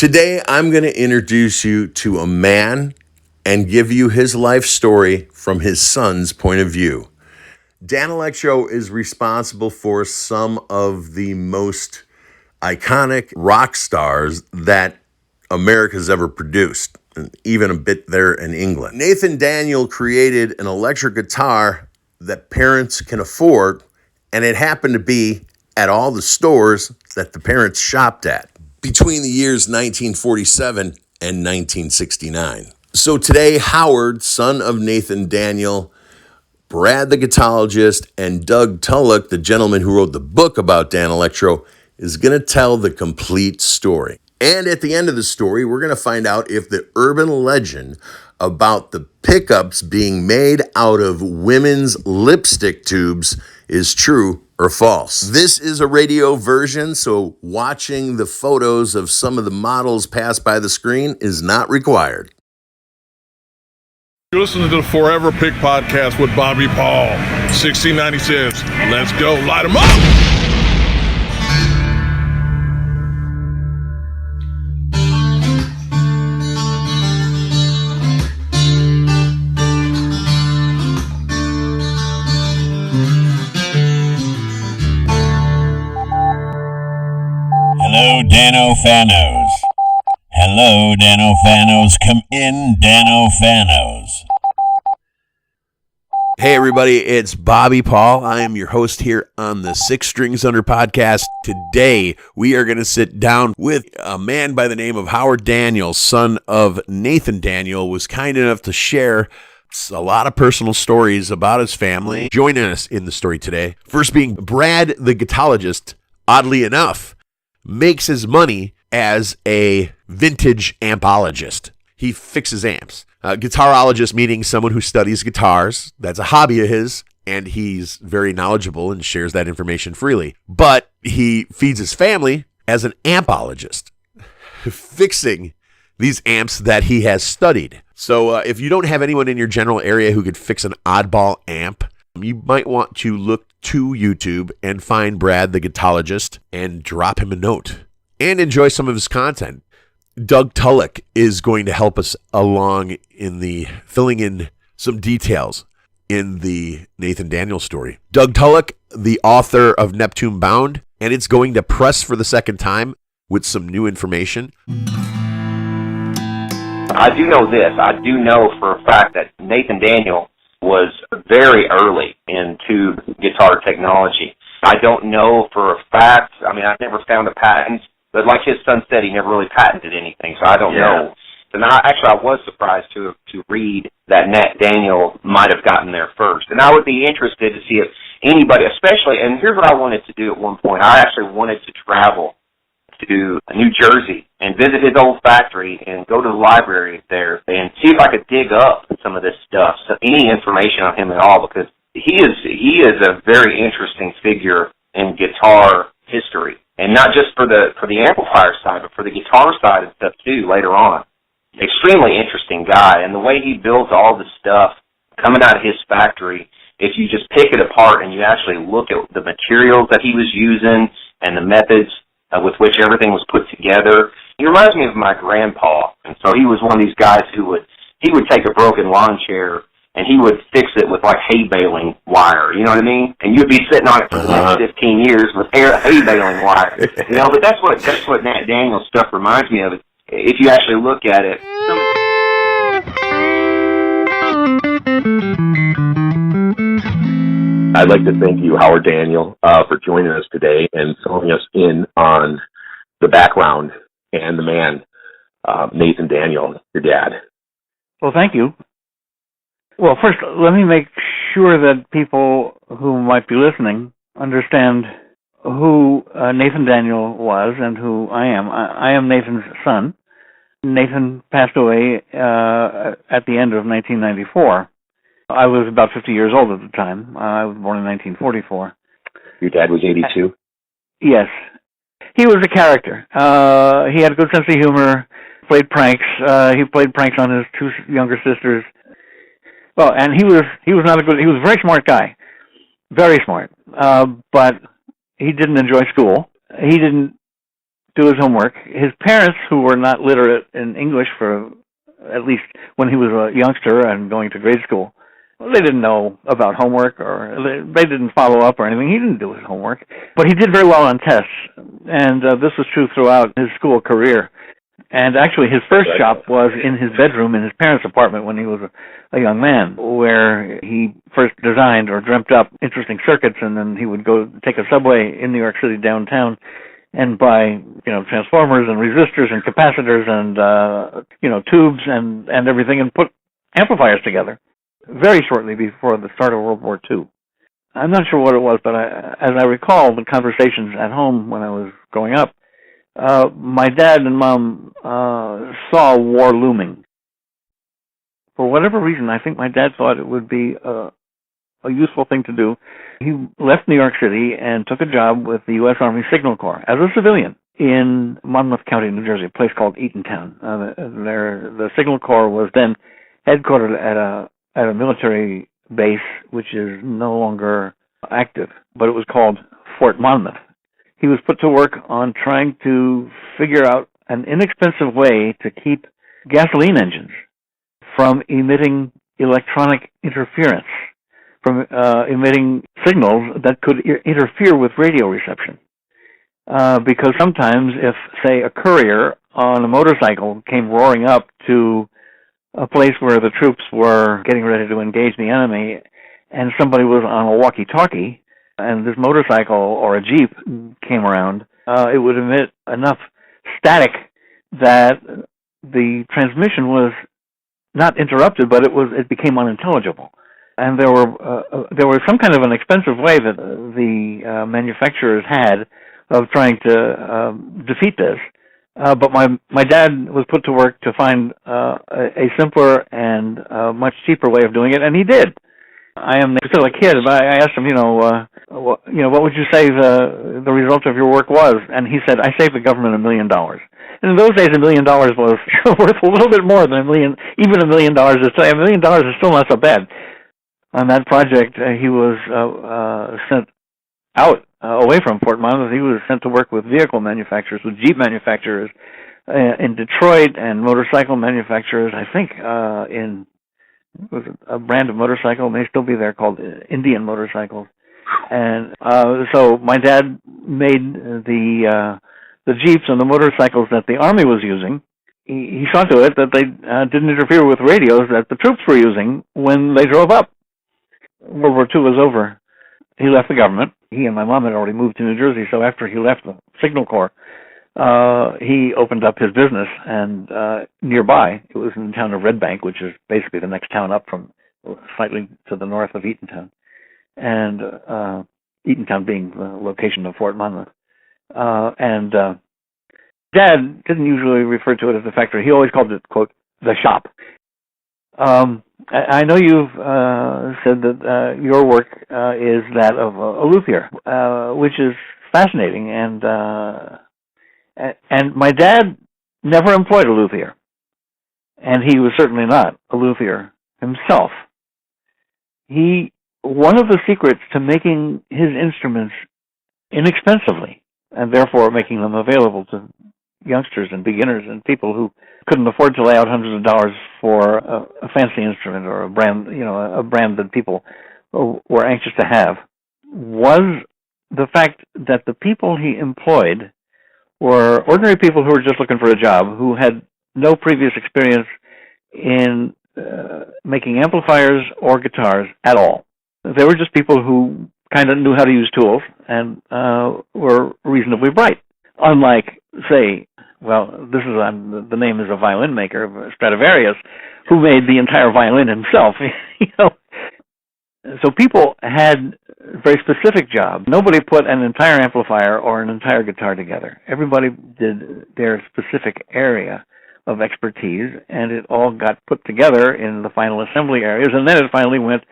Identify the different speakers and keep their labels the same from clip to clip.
Speaker 1: Today, I'm going to introduce you to a man and give you his life story from his son's point of view. Danelectro is responsible for some of the most iconic rock stars that America's ever produced, and even a bit there in England. Nathan Daniel created an electric guitar that parents can afford, and it happened to be at all the stores that the parents shopped at between the years 1947 and 1969. So today, Howard, son of Nathan Daniel, Brad the Guitologist, and Doug Tulloch, the gentleman who wrote the book about Danelectro, is going to tell the complete story. And at the end of the story, we're going to find out if the urban legend about the pickups being made out of women's lipstick tubes is true or false. This is a radio version, so watching the photos of some of the models pass by the screen is not required.
Speaker 2: You're listening to the Forever Pick Podcast with Bobby Paul. 1696. Let's go. Light 'em up!
Speaker 3: Hello, Dano Fanos. Hello, Dano Fanos. Come in, Dano Fanos.
Speaker 1: Hey, everybody, it's Bobby Paul. I am your host here on the Six Strings Under podcast. Today, we are going to sit down with a man by the name of Howard Daniel, son of Nathan Daniel, was kind enough to share a lot of personal stories about his family. Joining us in the story today, first being Brad the Guitologist, oddly enough, makes his money as a vintage ampologist. He fixes amps. Guitarologist meaning someone who studies guitars. That's a hobby of his, and he's very knowledgeable and shares that information freely. But he feeds his family as an ampologist, fixing these amps that he has studied. So if you don't have anyone in your general area who could fix an oddball amp, you might want to look to YouTube and find Brad the Guitologist and drop him a note and enjoy some of his content. Doug Tulloch is going to help us along in the filling in some details in the Nathan Daniel story. Doug Tulloch, the author of Neptune Bound, and it's going to press for the second time with some new information.
Speaker 4: I do know this. I do know for a fact that Nathan Daniel was very early into guitar technology. I don't know for a fact. I mean, I've never found a patent. But like his son said, he never really patented anything, so I don't know. And I was surprised to read that Nat Daniel might have gotten there first. And I would be interested to see if anybody, especially, and here's what I wanted to do at one point. I actually wanted to travel to New Jersey and visit his old factory and go to the library there and see if I could dig up some of this stuff, so any information on him at all, because he is a very interesting figure in guitar history. And not just for the amplifier side, but for the guitar side and stuff too later on. Extremely interesting guy, and the way he builds all the stuff coming out of his factory, if you just pick it apart and you actually look at the materials that he was using and the methods with which everything was put together, he reminds me of my grandpa. And so he was one of these guys who would take a broken lawn chair and he would fix it with like hay baling wire, you know what I mean? And you'd be sitting on it for the next 15 years with hay baling wire, you know. But that's what Nat Daniel's stuff reminds me of. If you actually look at it.
Speaker 5: I'd like to thank you, Howard Daniel, for joining us today and filling us in on the background and the man, Nathan Daniel, your dad.
Speaker 6: Well, thank you. Well, first, let me make sure that people who might be listening understand who Nathan Daniel was and who I am. I am Nathan's son. Nathan passed away at the end of 1994. I was about 50 years old at the time. I was born in 1944.
Speaker 5: Your dad was 82?
Speaker 6: Yes. He was a character. He had a good sense of humor, played pranks. He played pranks on his two younger sisters. Well, and he was he was a very smart guy. Very smart. But he didn't enjoy school. He didn't do his homework. His parents, who were not literate in English for at least when he was a youngster and going to grade school, they didn't know about homework, or they didn't follow up or anything. He didn't do his homework, but he did very well on tests, and this was true throughout his school career. And actually, his first job was in his bedroom in his parents' apartment when he was a young man, where he first designed or dreamt up interesting circuits, and then he would go take a subway in New York City downtown and buy, transformers and resistors and capacitors and, tubes and everything, and put amplifiers together very shortly before the start of World War II. I'm not sure what it was, but as I recall the conversations at home when I was growing up, my dad and mom saw war looming. For whatever reason, I think my dad thought it would be a useful thing to do. He left New York City and took a job with the U.S. Army Signal Corps as a civilian in Monmouth County, New Jersey, a place called Eatontown. The Signal Corps was then headquartered at a military base, which is no longer active, but it was called Fort Monmouth. He was put to work on trying to figure out an inexpensive way to keep gasoline engines from emitting electronic interference, from emitting signals that could interfere with radio reception. Because sometimes if, say, a courier on a motorcycle came roaring up to a place where the troops were getting ready to engage the enemy, and somebody was on a walkie-talkie, and this motorcycle or a Jeep came around, it would emit enough static that the transmission was not interrupted, but it became unintelligible. And there was some kind of an expensive way that the manufacturers had of trying to defeat this. But my dad was put to work to find a simpler and much cheaper way of doing it, and he did. I am still a kid, but I asked him, what would you say the result of your work was? And he said, I saved the government $1 million. And in those days, $1 million was worth a little bit more than $1 million. Even $1 million is $1 million is still not so bad. On that project, he was sent out away from Fort Monmouth. He was sent to work with vehicle manufacturers, with Jeep manufacturers in Detroit, and motorcycle manufacturers, I think, it was a brand of motorcycle, may still be there, called Indian motorcycles. And so my dad made the Jeeps and the motorcycles that the Army was using. He saw to it that they didn't interfere with radios that the troops were using when they drove up. World War II was over. He left the government. He and my mom had already moved to New Jersey, so after he left the Signal Corps, he opened up his business, and nearby, it was in the town of Red Bank, which is basically the next town up from slightly to the north of Eatontown, and Eatontown being the location of Fort Monmouth. And Dad didn't usually refer to it as the factory. He always called it, quote, the shop. I know you've said that your work is that of a luthier, which is fascinating, and my dad never employed a luthier, and he was certainly not a luthier himself. One of the secrets to making his instruments inexpensively, and therefore making them available to youngsters and beginners and people who couldn't afford to lay out hundreds of dollars for a fancy instrument or a brand that people were anxious to have, was the fact that the people he employed were ordinary people who were just looking for a job, who had no previous experience in making amplifiers or guitars at all. They were just people who kind of knew how to use tools and were reasonably bright. Unlike, say, the name is a violin maker, Stradivarius, who made the entire violin himself. So people had very specific jobs. Nobody put an entire amplifier or an entire guitar together. Everybody did their specific area of expertise, and it all got put together in the final assembly areas, and then it finally went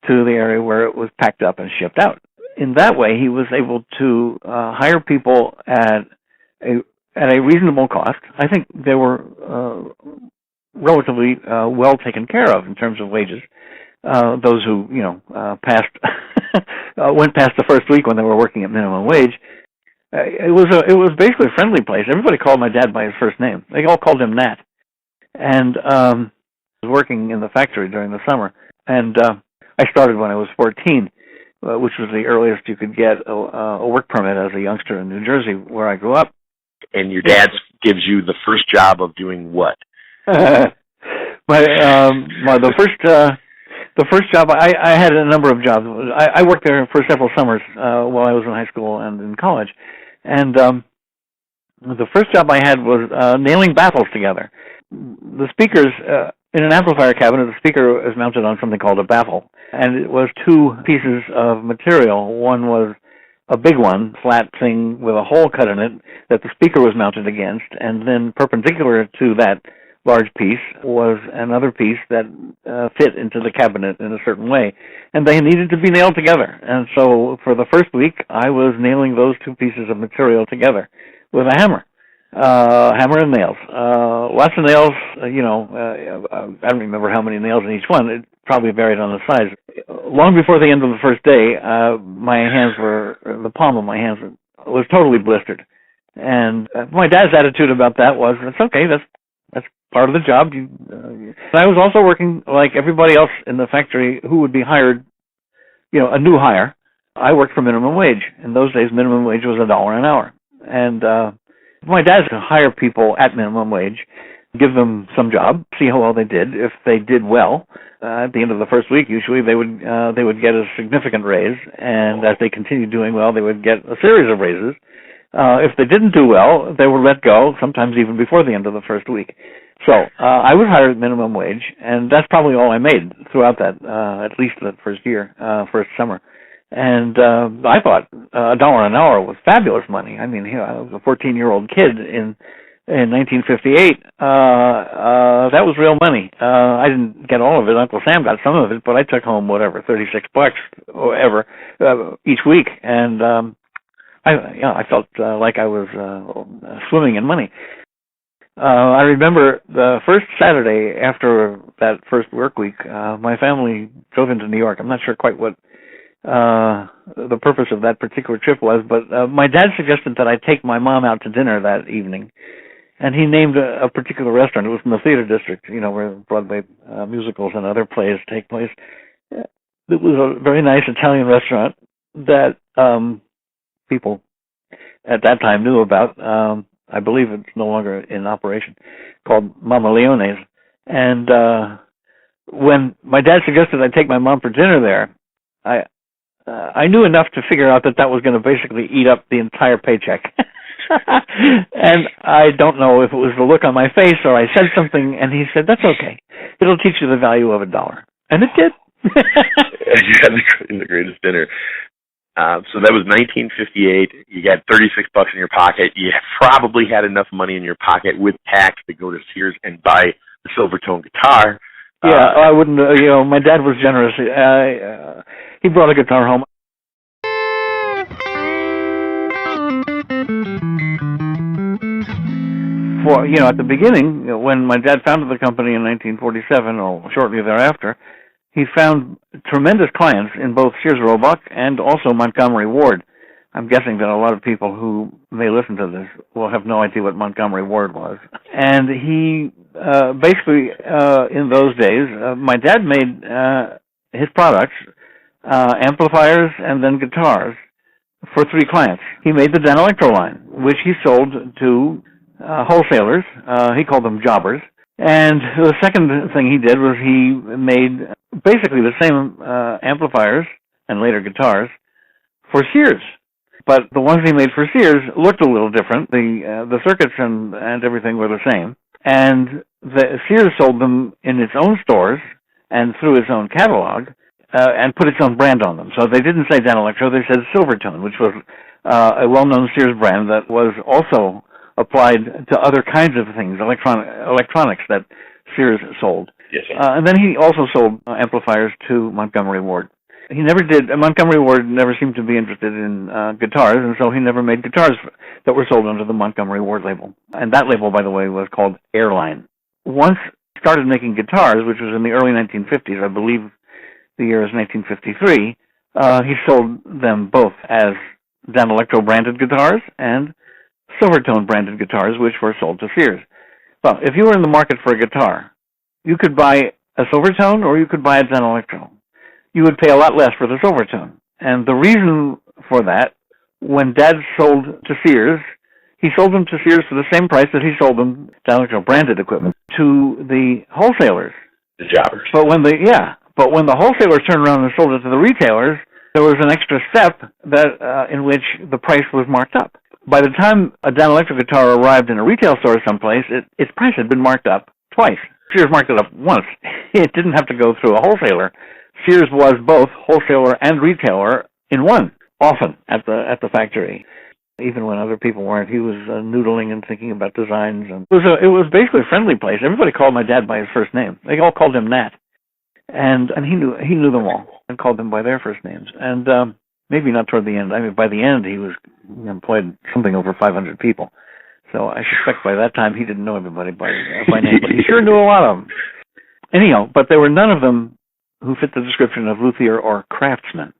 Speaker 6: to the area where it was packed up and shipped out. In that way, he was able to hire people at a reasonable cost. I think they were relatively well taken care of in terms of wages. Those who passed went past the first week when they were working at minimum wage. It was basically a friendly place. Everybody called my dad by his first name. They all called him Nat. And I was working in the factory during the summer. And I started when I was 14, which was the earliest you could get a work permit as a youngster in New Jersey, where I grew up.
Speaker 5: And your dad gives you the first job of doing what?
Speaker 6: The first job, I had a number of jobs. I worked there for several summers while I was in high school and in college. And the first job I had was nailing baffles together. The speakers, in an amplifier cabinet, the speaker is mounted on something called a baffle. And it was two pieces of material. One was a big one, flat thing with a hole cut in it that the speaker was mounted against. And then perpendicular to that large piece was another piece that fit into the cabinet in a certain way, and they needed to be nailed together. And so for the first week, I was nailing those two pieces of material together with a hammer and nails. Lots of nails, I don't remember how many nails in each one. It probably varied on the size. Long before the end of the first day, the palm of my hands was totally blistered. And my dad's attitude about that was, it's okay, that's part of the job. I was also working like everybody else in the factory who would be hired, a new hire. I worked for minimum wage. In those days, minimum wage was $1 an hour. And my dad used to hire people at minimum wage, give them some job, see how well they did. If they did well, at the end of the first week, usually they would get a significant raise. And as they continued doing well, they would get a series of raises. If they didn't do well, they were let go, sometimes even before the end of the first week. So I was hired at minimum wage, and that's probably all I made throughout that, at least that first summer. And I thought $1 an hour was fabulous money. I mean, I was a 14-year-old kid in 1958. That was real money. I didn't get all of it. Uncle Sam got some of it, but I took home whatever, $36 or ever each week, and I felt like I was swimming in money. I remember the first Saturday after that first work week, my family drove into New York. I'm not sure quite what the purpose of that particular trip was, but my dad suggested that I take my mom out to dinner that evening. And he named a particular restaurant. It was in the theater district, where Broadway musicals and other plays take place. It was a very nice Italian restaurant that people at that time knew about. I believe it's no longer in operation, called Mama Leone's. And when my dad suggested I take my mom for dinner there, I knew enough to figure out that was going to basically eat up the entire paycheck. And I don't know if it was the look on my face or I said something, and he said, "That's okay. It'll teach you the value of $1." And it did.
Speaker 5: You had the greatest dinner. So that was 1958. You got $36 in your pocket. You probably had enough money in your pocket with tax to go to Sears and buy the Silvertone guitar.
Speaker 6: Yeah, I wouldn't. My dad was generous. He brought a guitar home. At the beginning, when my dad founded the company in 1947 or shortly thereafter, he found tremendous clients in both Sears Roebuck and also Montgomery Ward. I'm guessing that a lot of people who may listen to this will have no idea what Montgomery Ward was. And he basically, in those days, my dad made his products, amplifiers and then guitars, for 3 clients. He made the Danelectro line, which he sold to wholesalers. He called them jobbers. And the second thing he did was he made basically the same amplifiers and later guitars for Sears. But the ones he made for Sears looked a little different. The circuits and everything were the same. And Sears sold them in its own stores and through its own catalog and put its own brand on them. So they didn't say Danelectro, they said Silvertone, which was a well-known Sears brand that was also applied to other kinds of things, electronics that Sears sold.
Speaker 5: Yes, sir.
Speaker 6: And then he also sold amplifiers to Montgomery Ward. He never did. Montgomery Ward never seemed to be interested in guitars, and so he never made guitars that were sold under the Montgomery Ward label. And that label, by the way, was called Airline. Once he started making guitars, which was in the early 1950s, I believe the year is 1953, he sold them both as Danelectro branded guitars and Silvertone branded guitars, which were sold to Sears. Well, if you were in the market for a guitar, you could buy a Silvertone or you could buy a Danelectro. You would pay a lot less for the Silvertone. And the reason for that, when Dad sold to Sears, he sold them to Sears for the same price that he sold them, Danelectro branded equipment, to the wholesalers.
Speaker 5: The jobbers.
Speaker 6: But when the wholesalers turned around and sold it to the retailers, there was an extra step that in which the price was marked up. By the time a Danelectro guitar arrived in a retail store someplace, its price had been marked up twice. Sears marked it up once. It didn't have to go through a wholesaler. Sears was both wholesaler and retailer in one, often at the factory. Even when other people weren't, he was noodling and thinking about designs. And it was basically a friendly place. Everybody called my dad by his first name. They all called him Nat, and he knew them all and called them by their first names. And maybe not toward the end. I mean, by the end, he employed something over 500 people. So I suspect by that time he didn't know everybody by name, but he sure knew a lot of them. Anyhow, but there were none of them who fit the description of luthier or craftsman.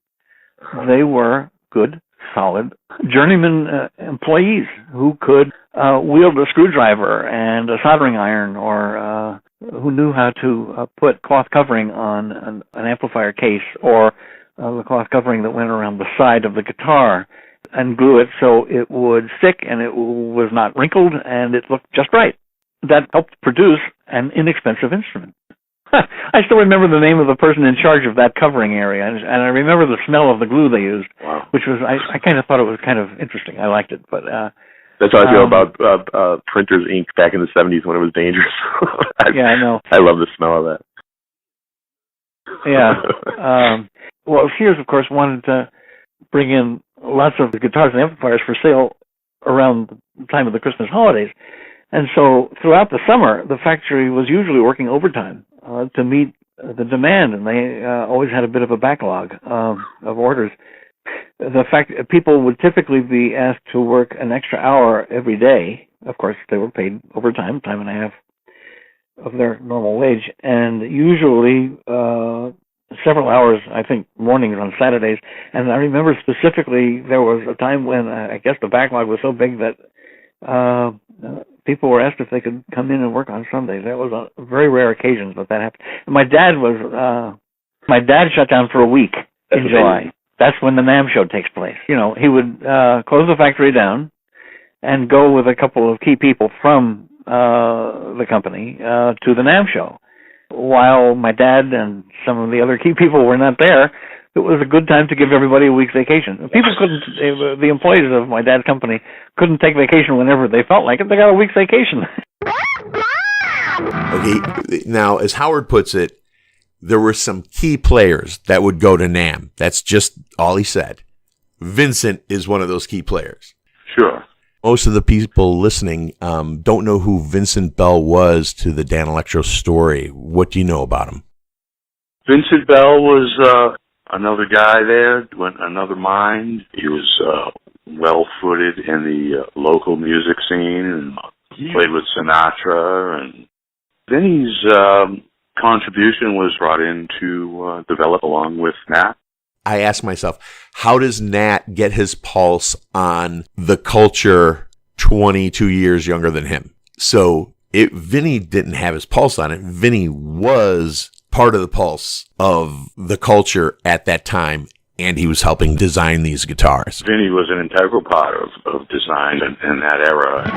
Speaker 6: They were good, solid journeyman employees who could wield a screwdriver and a soldering iron, or who knew how to put cloth covering on an amplifier case, or the cloth covering that went around the side of the guitar, and glue it so it would stick and it was not wrinkled and it looked just right. That helped produce an inexpensive instrument. I still remember the name of the person in charge of that covering area, and I remember the smell of the glue they used, which was, I kind of thought it was kind of interesting. I liked it, but...
Speaker 5: That's how I feel about printer's ink back in the 70s when it was dangerous.
Speaker 6: Yeah, I know.
Speaker 5: I love the smell of that.
Speaker 6: Yeah. Well, Sears, of course, wanted to bring in lots of guitars and amplifiers for sale around the time of the Christmas holidays. And so throughout the summer, the factory was usually working overtime to meet the demand, and they always had a bit of a backlog of orders. The fact that people would typically be asked to work an extra hour every day. Of course, they were paid overtime, time and a half of their normal wage, and usually several hours, I think, mornings on Saturdays. And I remember specifically there was a time when I guess the backlog was so big that people were asked if they could come in and work on Sundays. That was a very rare occasion that happened. And my dad shut down for a week in July. That's when the NAMM show takes place. You know, he would close the factory down and go with a couple of key people from the company to the NAMM show. While my dad and some of the other key people were not there, it was a good time to give everybody a week's vacation. People couldn't, the employees of my dad's company couldn't take vacation whenever they felt like it. They got a week's vacation.
Speaker 1: Okay, now, as Howard puts it, there were some key players that would go to NAMM. That's just all he said. Vincent is one of those key players.
Speaker 5: Sure.
Speaker 1: Most of the people listening don't know who Vincent Bell was to the Danelectro story. What do you know about him?
Speaker 7: Vincent Bell was another guy there, another mind. He was well-footed in the local music scene, and played with Sinatra. And Vinny's contribution was brought in to develop along with Nat.
Speaker 1: I ask myself, how does Nat get his pulse on the culture 22 years younger than him? So Vinny didn't have his pulse on it. Vinny was part of the pulse of the culture at that time, and he was helping design these guitars.
Speaker 7: Vinny was an integral part of design in that era.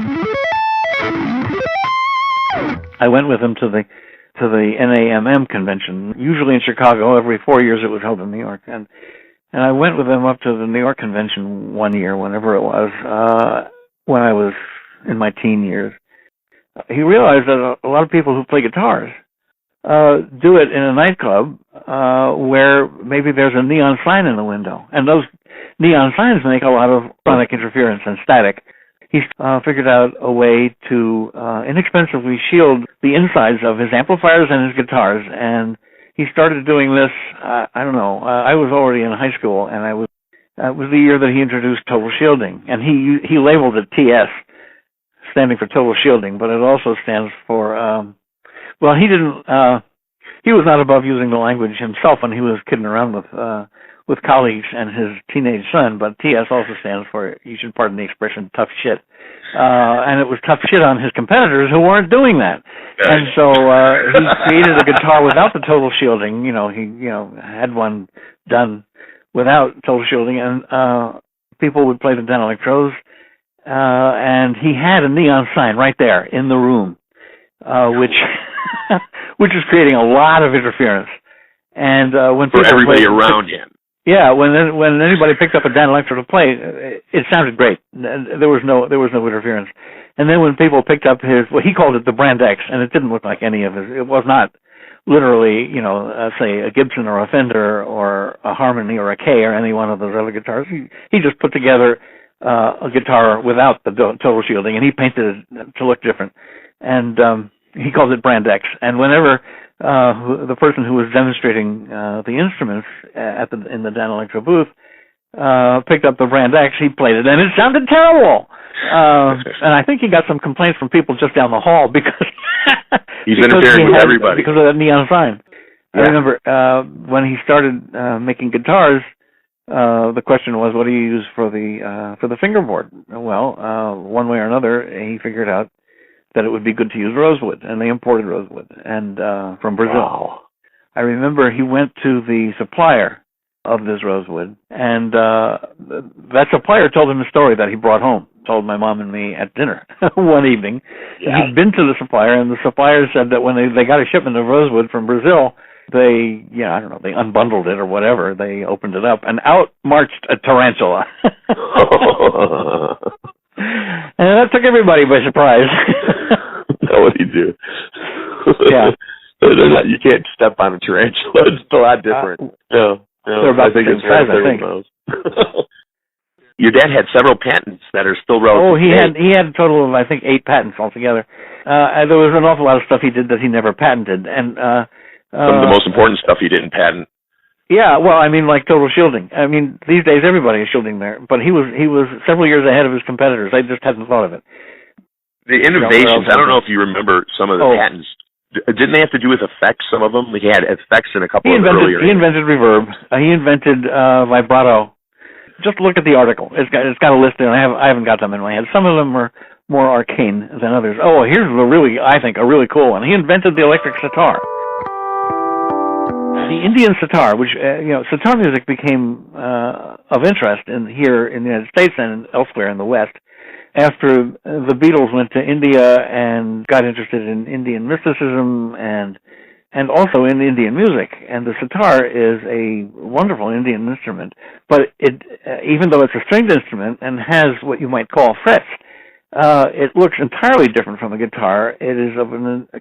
Speaker 6: I went with him to the NAMM convention, usually in Chicago. Every 4 years it was held in New York. And I went with him up to the New York convention one year, whenever it was, when I was in my teen years. He realized that a lot of people who play guitars do it in a nightclub where maybe there's a neon sign in the window. And those neon signs make a lot of sonic interference and static. He figured out a way to inexpensively shield the insides of his amplifiers and his guitars, and he started doing this, I don't know, I was already in high school, and it was the year that he introduced total shielding, and he labeled it TS, standing for total shielding, but it also stands for, he was not above using the language himself when he was kidding around with colleagues and his teenage son, but TS also stands for, you should pardon the expression, tough shit. And it was tough shit on his competitors who weren't doing that. And so he created a guitar without the total shielding. He had one done without total shielding, and people would play the Danelectros, and he had a neon sign right there in the room, which which is creating a lot of interference. And when
Speaker 5: for everybody around him.
Speaker 6: Yeah, when anybody picked up a Danelectro to play, it sounded great. There was no interference. And then when people picked up he called it the Brand X, and it didn't look like any of his. It was not literally, say a Gibson or a Fender or a Harmony or a K or any one of those other guitars. He just put together a guitar without the total shielding, and he painted it to look different. And he called it Brand X. And whenever the person who was demonstrating the instruments in the Danelectro booth picked up the Brand X, he played it, and it sounded terrible. And I think he got some complaints from people just down the hall because
Speaker 5: he's interfering with everybody
Speaker 6: because of that neon sign. Yeah. I remember when he started making guitars, the question was, what do you use for the fingerboard? Well, one way or another, he figured out that it would be good to use rosewood, and they imported rosewood and from Brazil. Wow. I remember he went to the supplier of this rosewood, and that supplier told him a story that he brought home, told my mom and me at dinner one evening. Yeah. He'd been to the supplier, and the supplier said that when they got a shipment of rosewood from Brazil, they unbundled it or whatever, they opened it up, and out marched a tarantula. And that took everybody by surprise.
Speaker 5: What do you do?
Speaker 6: Yeah.
Speaker 5: You can't step on a tarantula. It's a lot different. No,
Speaker 6: they're about the same size, I think.
Speaker 5: Your dad had several patents that are still relevant.
Speaker 6: Oh, he had a total of, I think, 8 patents altogether. There was an awful lot of stuff he did that he never patented. And
Speaker 5: some of the most important stuff he didn't patent.
Speaker 6: Yeah, well, I mean, like total shielding. I mean, these days everybody is shielding there, but he was several years ahead of his competitors. They just hadn't thought of it.
Speaker 5: The innovations, I don't know if you remember some of the patents. Didn't they have to do with effects, some of them? He had effects in a couple of earlier.
Speaker 6: He invented reverb. He invented vibrato. Just look at the article. It's got a list in. I haven't got them in my head. Some of them are more arcane than others. Oh, here's I think a really cool one. He invented the electric sitar. The Indian sitar, which sitar music became of interest here in the United States and elsewhere in the West after the Beatles went to India and got interested in Indian mysticism and also in Indian music. And the sitar is a wonderful Indian instrument, but even though it's a stringed instrument and has what you might call frets, it looks entirely different from a guitar. It is of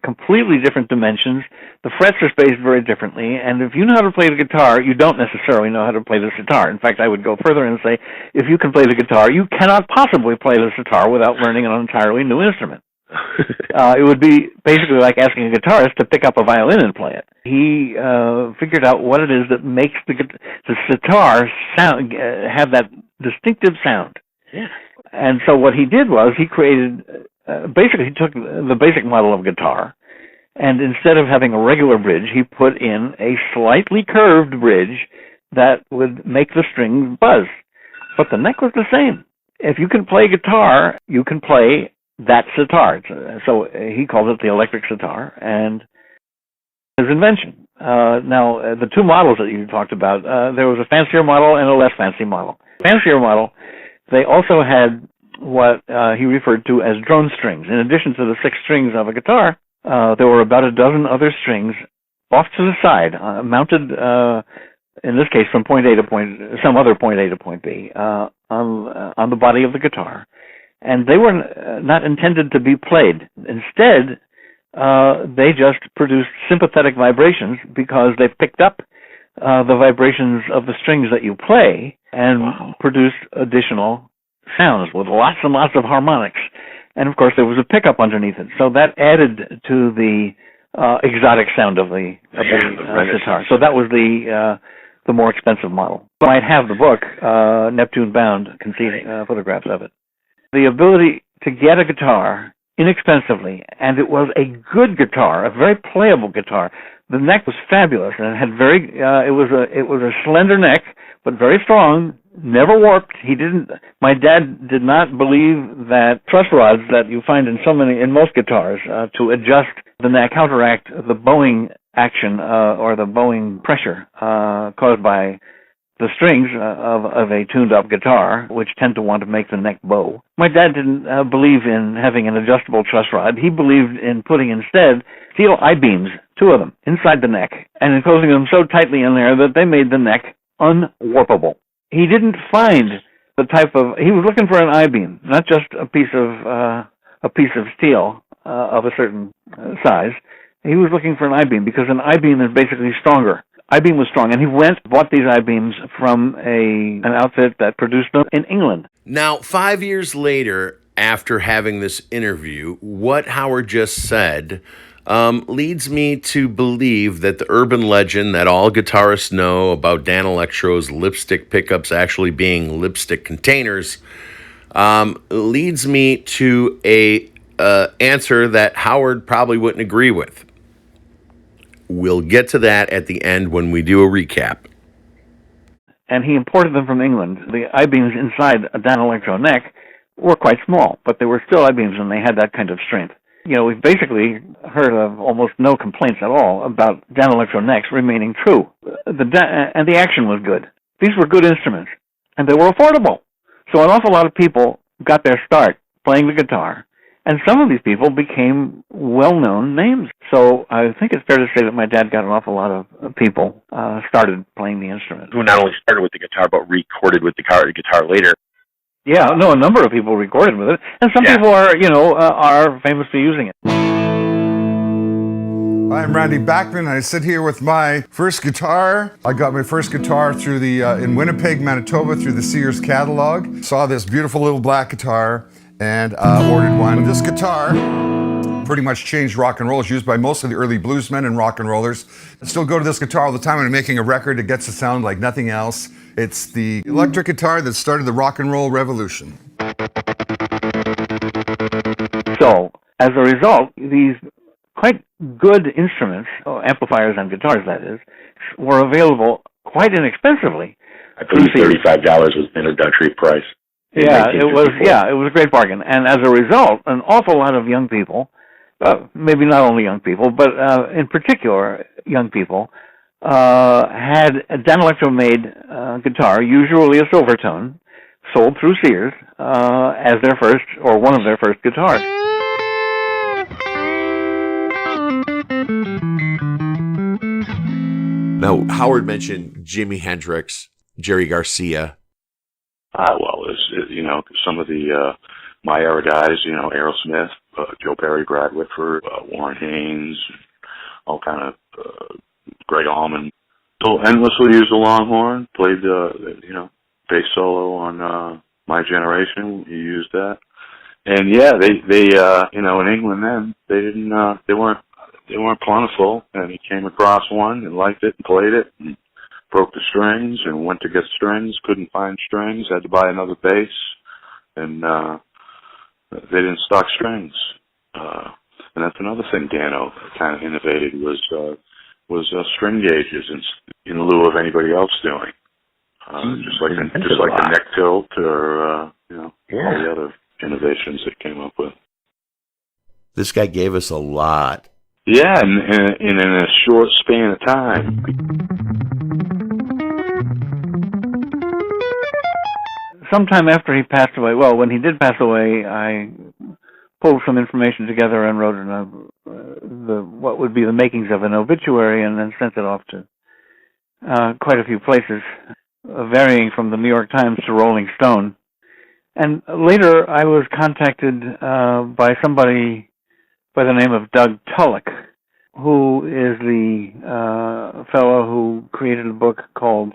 Speaker 6: completely different dimensions. The frets are spaced very differently, and if you know how to play the guitar, you don't necessarily know how to play the sitar. In fact, I would go further and say, if you can play the guitar, you cannot possibly play the sitar without learning an entirely new instrument. It would be basically like asking a guitarist to pick up a violin and play it. He figured out what it is that makes the sitar sound, have that distinctive sound. Yeah. And so what he did was he created, basically he took the basic model of guitar, and instead of having a regular bridge, he put in a slightly curved bridge that would make the strings buzz. But the neck was the same. If you can play guitar, you can play that sitar. So he called it the electric sitar, and his invention. Now, the 2 models that you talked about, there was a fancier model and a less fancy model. Fancier model, they also had what he referred to as drone strings. In addition to the 6 strings of a guitar, there were about a dozen other strings off to the side, mounted, in this case, from point A to some other point A to point B, on the body of the guitar. And they were not intended to be played. Instead, they just produced sympathetic vibrations because they picked up the vibrations of the strings that you play and produced additional sounds with lots and lots of harmonics. And of course, there was a pickup underneath it. So that added to the exotic sound of the sitar. So that was the more expensive model. You might have the book, Neptune Bound, can see photographs of it. The ability to get a guitar inexpensively, and it was a good guitar, a very playable guitar, The neck was fabulous, and it had it was a slender neck, but very strong, never warped. My dad did not believe that truss rods that you find in most guitars to adjust the neck counteract the bowing action or the bowing pressure caused by the strings of a tuned-up guitar, which tend to want to make the neck bow. My dad didn't believe in having an adjustable truss rod. He believed in putting instead steel I-beams, 2 of them, inside the neck, and enclosing them so tightly in there that they made the neck unwarpable. He didn't find he was looking for an I-beam, not just a piece of steel of a certain size. He was looking for an I-beam because an I-beam is basically stronger. I-beam was strong, and he bought these I-beams from an outfit that produced them in England.
Speaker 1: Now, 5 years later, after having this interview, what Howard just said leads me to believe that the urban legend that all guitarists know about Danelectro's lipstick pickups actually being lipstick containers leads me to a answer that Howard probably wouldn't agree with. We'll get to that at the end when we do a recap.
Speaker 6: And he imported them from England. The I-beams inside a Danelectro neck were quite small, but they were still I-beams and they had that kind of strength. We've basically heard of almost no complaints at all about Danelectro necks remaining true. And the action was good. These were good instruments, and they were affordable. So an awful lot of people got their start playing the guitar, and some of these people became well-known names. So I think it's fair to say that my dad got an awful lot of people started playing the instrument.
Speaker 5: Who not only started with the guitar, but recorded with the guitar later.
Speaker 6: Yeah, no, a number of people recorded with it, and some people are famous for using it.
Speaker 8: I'm Randy Bachman. I sit here with my first guitar. I got my first guitar through in Winnipeg, Manitoba, through the Sears catalog. Saw this beautiful little black guitar and ordered one. This guitar pretty much changed rock and roll. It's used by most of the early bluesmen and rock and rollers. I still go to this guitar all the time when I'm making a record. It gets to sound like nothing else. It's the electric guitar that started the rock and roll revolution.
Speaker 6: So, as a result, these quite good instruments, amplifiers and guitars that is, were available quite inexpensively.
Speaker 5: I believe $35 was the introductory price.
Speaker 6: Yeah, it was a great bargain. And as a result, an awful lot of young people, maybe not only young people, but in particular young people, had a Danelectro-made guitar, usually a Silvertone, sold through Sears as their first, or one of their first guitars.
Speaker 1: Now, Howard mentioned Jimi Hendrix, Jerry Garcia.
Speaker 7: Some of the my era guys, Aerosmith, Joe Perry, Brad Whitford, Warren Haynes, all kind of Greg Allman. So endlessly used the Longhorn, played bass solo on My Generation. He used that, and they in England then they weren't plentiful, and he came across one and liked it and played it and broke the strings and went to get strings, couldn't find strings, had to buy another bass, and they didn't stock strings. And that's another thing Dano kind of innovated was string gauges in lieu of anybody else doing. Just like the neck tilt or all the other innovations that came up with.
Speaker 1: This guy gave us a lot.
Speaker 7: Yeah, in a short span of time.
Speaker 6: Sometime after he passed away, when he did pass away, I pulled some information together and wrote what would be the makings of an obituary, and then sent it off to quite a few places, varying from the New York Times to Rolling Stone. And later I was contacted by somebody by the name of Doug Tulloch, who is the fellow who created a book called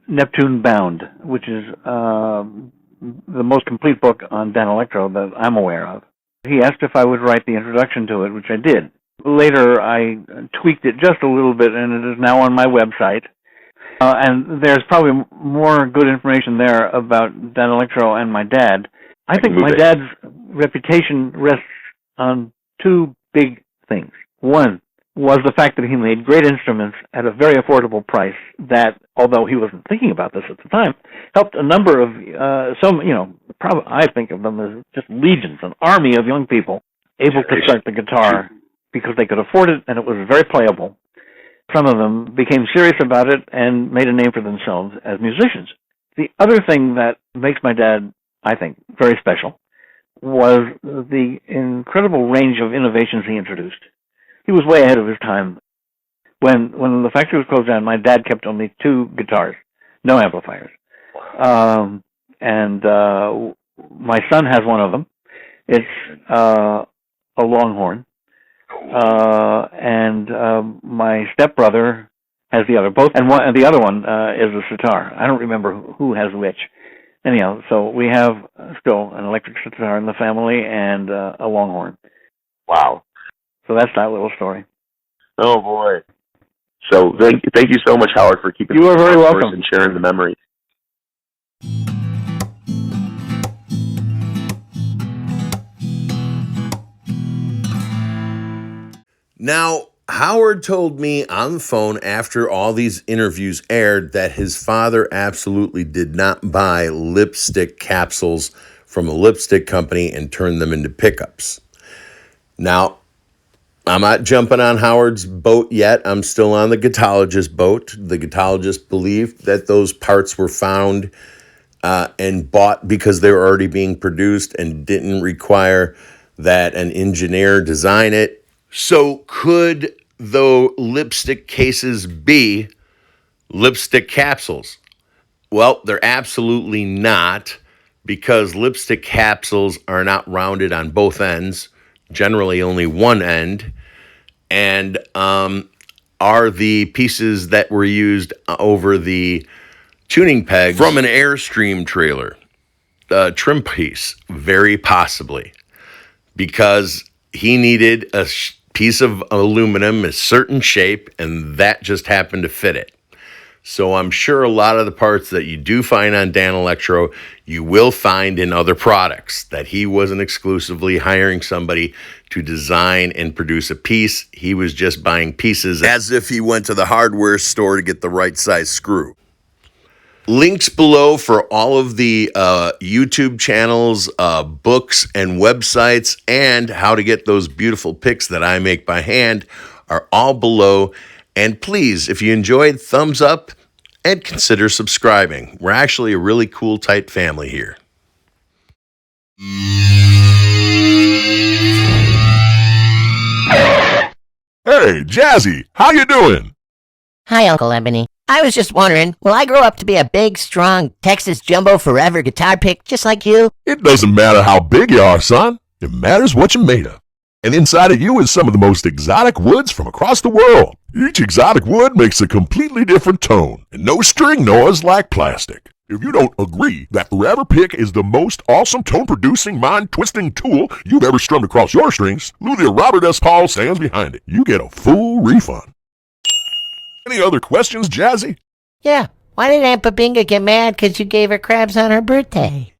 Speaker 6: Neptune Bound, which is the most complete book on Danelectro that I'm aware of. He asked if I would write the introduction to it, which I did. Later, I tweaked it just a little bit, and it is now on my website. And there's probably more good information there about Danelectro and my dad. I think my dad's reputation rests on two big things. One, was the fact that he made great instruments at a very affordable price that, although he wasn't thinking about this at the time, helped a number of, I think of them as just legions, an army of young people able to start the guitar because they could afford it and it was very playable. Some of them became serious about it and made a name for themselves as musicians. The other thing that makes my dad, I think, very special was the incredible range of innovations he introduced. He was way ahead of his time. When the factory was closed down, my dad kept only 2 guitars, no amplifiers. My son has one of them. It's a Longhorn. My stepbrother has the other. Both, and the other one is a sitar. I don't remember who has which. Anyhow, so we have still an electric sitar in the family and a Longhorn.
Speaker 5: Wow.
Speaker 6: So that's that little story.
Speaker 5: Oh, boy. So thank you so much, Howard, for keeping
Speaker 6: You are very welcome.
Speaker 5: And sharing the memories.
Speaker 1: Now, Howard told me on the phone after all these interviews aired that his father absolutely did not buy lipstick capsules from a lipstick company and turn them into pickups. Now, I'm not jumping on Howard's boat yet. I'm still on the Guitologist boat. The Guitologist believed that those parts were found and bought because they were already being produced and didn't require that an engineer design it. So could, though, lipstick cases be lipstick capsules? Well, they're absolutely not, because lipstick capsules are not rounded on both ends, generally only one end, and are the pieces that were used over the tuning pegs from an Airstream trailer, trim piece, very possibly, because he needed a piece of aluminum, a certain shape, and that just happened to fit it. So I'm sure a lot of the parts that you do find on Danelectro, you will find in other products, that he wasn't exclusively hiring somebody to design and produce a piece. He was just buying pieces as if he went to the hardware store to get the right size screw. Links below for all of the YouTube channels, books, and websites, and how to get those beautiful picks that I make by hand are all below. And please, if you enjoyed, thumbs up and consider subscribing. We're actually a really cool, tight family here.
Speaker 2: Hey, Jazzy, how you doing?
Speaker 9: Hi, Uncle Ebony. I was just wondering, will I grow up to be a big, strong Texas Jumbo Forever guitar pick just like you?
Speaker 2: It doesn't matter how big you are, son. It matters what you're made of. And inside of you is some of the most exotic woods from across the world. Each exotic wood makes a completely different tone, and no string gnaws like plastic. If you don't agree that Forever Pick is the most awesome tone-producing, mind-twisting tool you've ever strummed across your strings, Luthier Robert S. Paul stands behind it. You get a full refund. Any other questions, Jazzy?
Speaker 9: Yeah, why did Aunt Babinga get mad because you gave her crabs on her birthday?